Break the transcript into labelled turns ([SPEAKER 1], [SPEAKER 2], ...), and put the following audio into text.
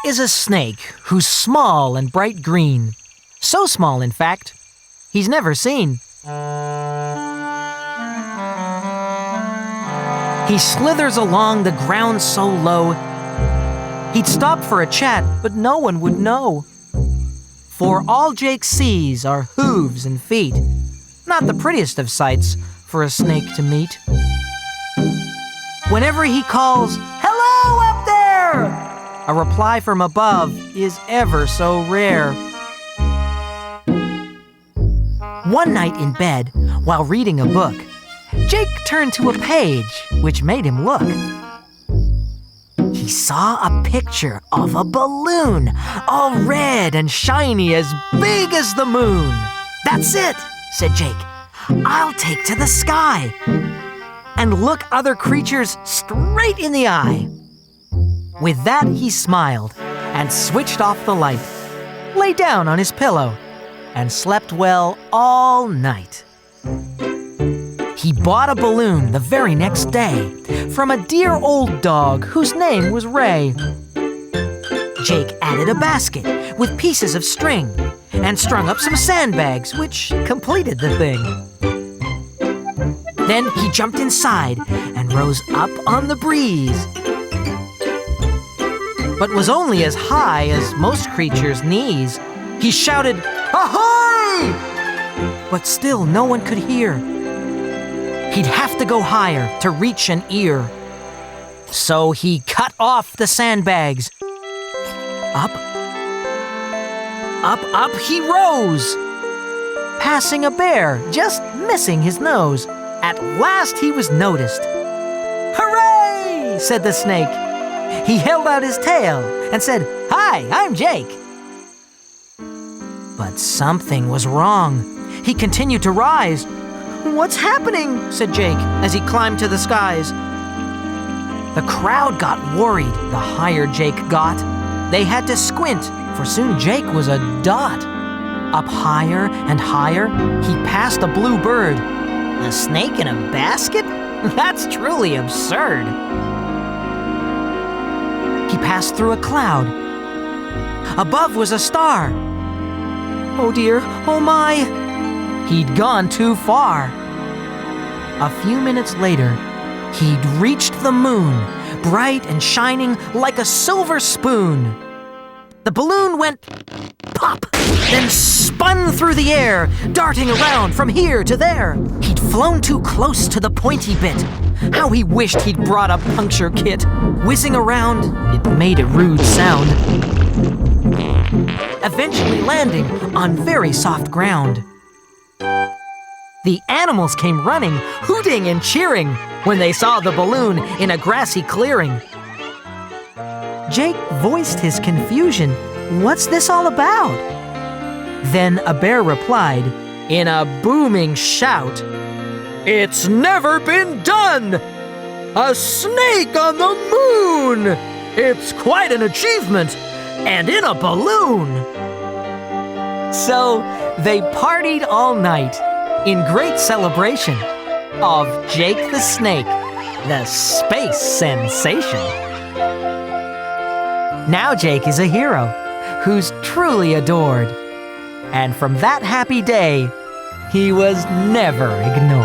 [SPEAKER 1] is a snake who's small and bright green. So small, in fact, he's never seen. He slithers along the ground so low, he'd stop for a chat, but no one would know. For all Jake sees are hooves and feet, not the prettiest of sights for a snake to meet. Whenever he calls, "Hello up there!" a reply from above is ever so rare. One night in bed, while reading a book, Jake turned to a page which made him look. He saw a picture of a balloon, all red and shiny, as big as the moon. "That's it," said Jake. "I'll take to the sky and look other creatures straight in the eye." With that, he smiled and switched off the light, lay down on his pillow, and slept well all night. He bought a balloon the very next day from a dear old dog whose name was Ray. Jake added a basket with pieces of string and strung up some sandbags, which completed the thing. Then he jumped inside and rose up on the breeze, but was only as high as most creatures' knees. He shouted, "Ahoy!" but still no one could hear. He'd have to go higher to reach an ear. So he cut off the sandbags. Up, up, up he rose, passing a bear, just missing his nose. At last he was noticed. "Hooray!" said the snake. He held out his tail and said, "Hi, I'm Jake." But something was wrong. He continued to rise. "What's happening?" said Jake as he climbed to the skies. The crowd got worried the higher Jake got. They had to squint, for soon Jake was a dot. Up higher and higher, he passed a blue bird. A snake in a basket? That's truly absurd. He passed through a cloud. Above was a star. Oh dear, oh my! He'd gone too far. A few minutes later, he'd reached the moon, bright and shining like a silver spoon. The balloon went pop, then spun through the air, darting around from here to there. He'd flown too close to the pointy bit. How he wished he'd brought a puncture kit. Whizzing around, it made a rude sound, eventually landing on very soft ground. The animals came running, hooting and cheering when they saw the balloon in a grassy clearing. Jake voiced his confusion. "What's this all about?" Then a bear replied in a booming shout, "It's never been done! A snake on the moon! It's quite an achievement, and in a balloon!" So they partied all night in great celebration of Jake the Snake, the space sensation. Now Jake is a hero who's truly adored. And from that happy day, he was never ignored.